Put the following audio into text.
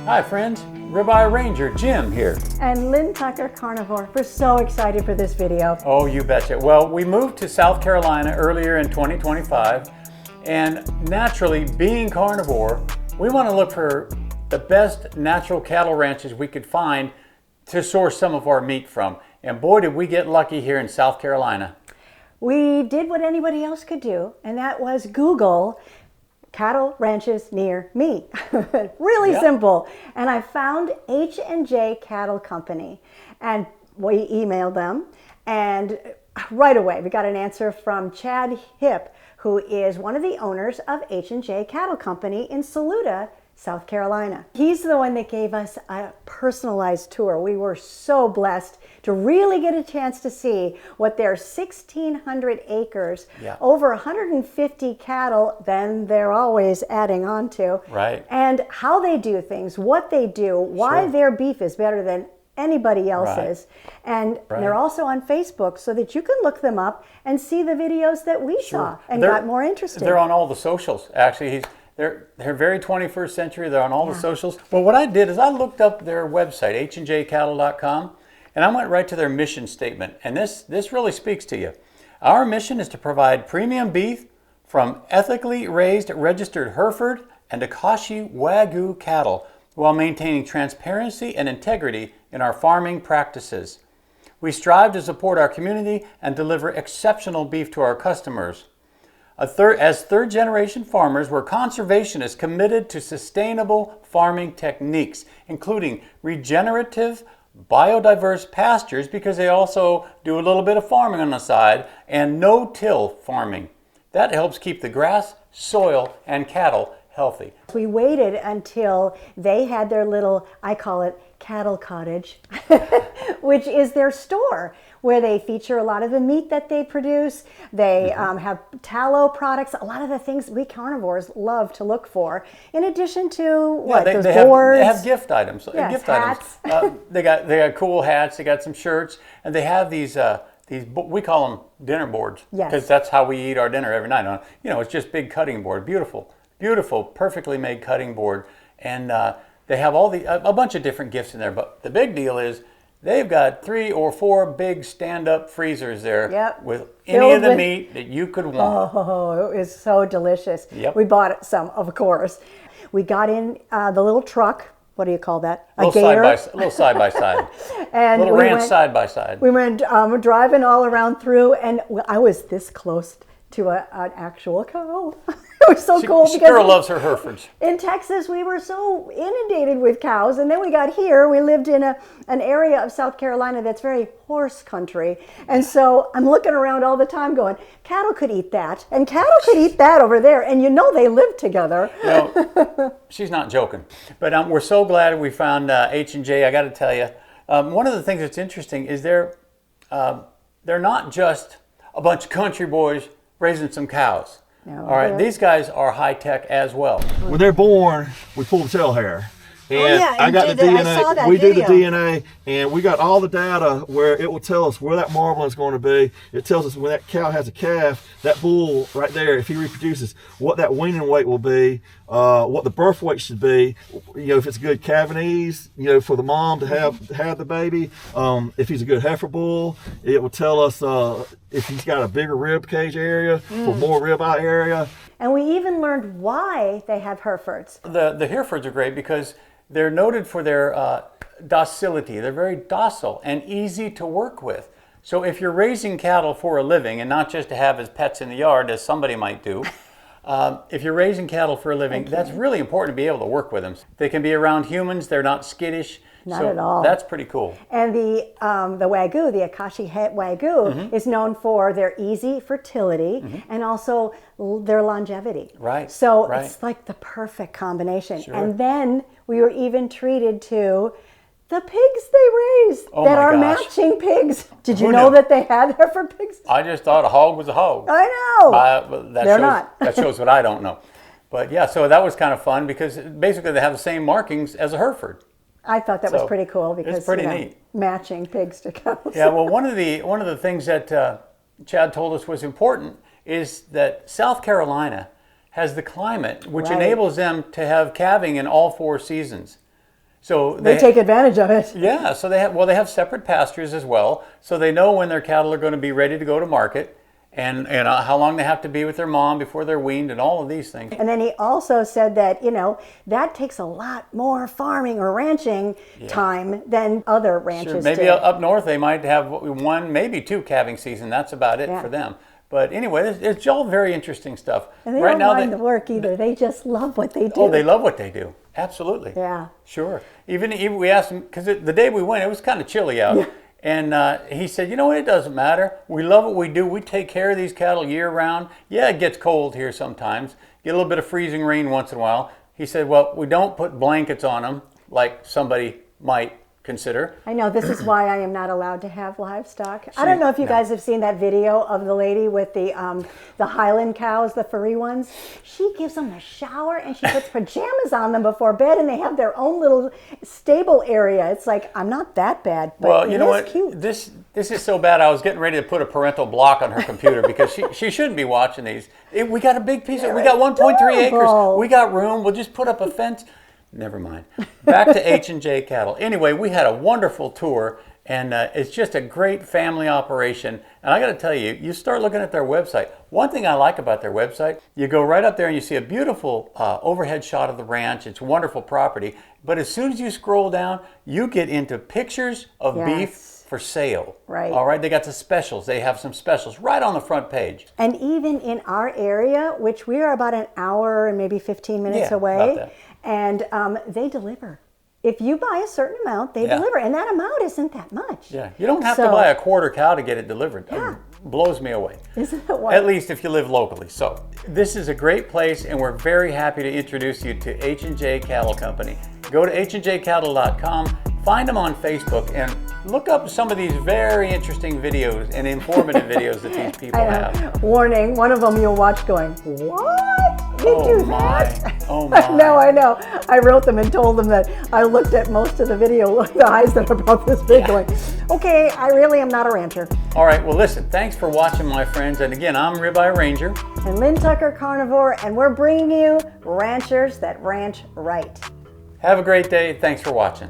Hi friends, Ribeye Ranger Jim here. And LynneTuckerCarnivore. We're so excited for this video. Oh, you betcha. Well, we moved to South Carolina earlier in 2025, and naturally, being carnivore, we want to look for the best natural cattle ranches we could find to source some of our meat from. And boy, did we get lucky here in South Carolina. We did what anybody else could do, and that was Google cattle ranches near me. Really simple. And I found H&J Cattle Company, and we emailed them, and right away we got an answer from Chad Hipp, who is one of the owners of H&J Cattle Company in Saluda, South Carolina. He's the one that gave us a personalized tour. We were so blessed to really get a chance to see what their 1,600 acres, over 150 cattle, then they're always adding on to, and how they do things, what they do, why their beef is better than anybody else's. And they're also on Facebook so that you can look them up and see the videos that we saw and got more interested. They're on all the socials, actually. They're very 21st century. They're on all the socials. Well, what I did is I looked up their website, HandJCattle.com, and I went right to their mission statement. And this really speaks to you. Our mission is to provide premium beef from ethically raised, registered Hereford and Akashi Wagyu cattle while maintaining transparency and integrity in our farming practices. We strive to support our community and deliver exceptional beef to our customers. As third-generation farmers, we're conservationists committed to sustainable farming techniques, including regenerative, biodiverse pastures, because they also do a little bit of farming on the side, and no-till farming. That helps keep the grass, soil, and cattle healthy. We waited until they had their little, I call it cattle cottage, which is their store where they feature a lot of the meat that they produce. They have tallow products, a lot of the things we carnivores love to look for, in addition to those boards. They have gift items. Hats. They got cool hats. They got some shirts, and they have these we call them dinner boards because that's how we eat our dinner every night. It's just big cutting board, beautiful, perfectly made cutting board, and they have a bunch of different gifts in there. But the big deal is they've got 3 or 4 big stand-up freezers there with any of the meat that you could want. Oh, it was so delicious. We bought some, of course. We got in the little truck. What do you call that? A little side by side. And little ranch side by side. We went driving all around through, and I was this close to an actual cow. It was so cool because girl loves her Herefords. In Texas, we were so inundated with cows, and then we got here. We lived in an area of South Carolina that's very horse country, and so I'm looking around all the time, going, cattle could eat that, and cattle could eat that over there, and they live together. She's not joking, but we're so glad we found H&J. I got to tell you, one of the things that's interesting is they're not just a bunch of country boys raising some cows. No, all right, these guys are high tech as well. When they're born, we pull the tail hair. And I got the DNA. I saw that we video. do the DNA, and we got all the data where it will tell us where that marbling is going to be. It tells us when that cow has a calf, that bull right there, if he reproduces, what that weaning weight will be, what the birth weight should be. If it's a good Cavanese, for the mom to have the baby. If he's a good heifer bull, it will tell us if he's got a bigger rib cage area, for more rib eye area. And we even learned why they have Herefords. The Herefords are great because they're noted for their docility. They're very docile and easy to work with. So if you're raising cattle for a living and not just to have as pets in the yard, as somebody might do, if you're raising cattle for a living, that's really important to be able to work with them. They can be around humans. They're not skittish. Not at all. That's pretty cool. And the Wagyu, the Akashi Wagyu, is known for their easy fertility and also their longevity. Right. So it's like the perfect combination. And then we were even treated to the pigs they raised that are matching pigs. Did you know that they had Hereford pigs? I just thought a hog was a hog. I know. They're not. That shows what I don't know. But yeah, so that was kind of fun because basically they have the same markings as a Hereford. I thought that was pretty cool because it's pretty neat. Matching pigs to cows. Yeah, well, one of the things that Chad told us was important is that South Carolina has the climate which enables them to have calving in all 4 seasons. So They take advantage of it. yeah, so they have separate pastures as well, so they know when their cattle are going to be ready to go to market, and how long they have to be with their mom before they're weaned, and all of these things. And then he also said that, that takes a lot more farming or ranching time than other ranches Sure, maybe do. up north they might have one, maybe two calving season. That's about it for them. But anyway, it's all very interesting stuff. And they right don't now, mind the work either. They just love what they do. Oh, they love what they do. Absolutely. Yeah. Sure. Even we asked him, because the day we went, it was kind of chilly out. Yeah. And he said, you know what, it doesn't matter. We love what we do. We take care of these cattle year round. Yeah, it gets cold here sometimes. Get a little bit of freezing rain once in a while. He said, well, we don't put blankets on them like somebody might consider. I know, this is why I am not allowed to have livestock. I don't know if you guys have seen that video of the lady with the Highland cows, the furry ones. She gives them a shower and she puts pajamas on them before bed, and they have their own little stable area. It's like, I'm not that bad, but well, you know what? Cute. This is so bad. I was getting ready to put a parental block on her computer because she shouldn't be watching these. We got a big piece of. We got 1.3 acres. We got room. We'll just put up a fence. Never mind. Back to H&J Cattle. Anyway, we had a wonderful tour, and it's just a great family operation. And I got to tell you, you start looking at their website. One thing I like about their website, you go right up there and you see a beautiful overhead shot of the ranch. It's wonderful property. But as soon as you scroll down, you get into pictures of beef for sale. Right. All right. They got the specials. They have some specials right on the front page. And even in our area, which we are about an hour and maybe 15 minutes away, about that. And they deliver. If you buy a certain amount, they deliver. And that amount isn't that much. Yeah, you don't have to buy a quarter cow to get it delivered. Yeah. It blows me away. Isn't it wild? At least if you live locally. So this is a great place, and we're very happy to introduce you to H&J Cattle Company. Go to HandJCattle.com, find them on Facebook, and look up some of these very interesting videos and informative videos that these people have. Warning, one of them you'll watch going, what? You do that? Oh my. I know. I wrote them and told them that I looked at most of the video, the eyes that are about this big, going, okay, I really am not a rancher. All right, well listen, thanks for watching, my friends. And again, I'm Ribeye Ranger. And LynneTuckerCarnivore, and we're bringing you ranchers that ranch right. Have a great day. Thanks for watching.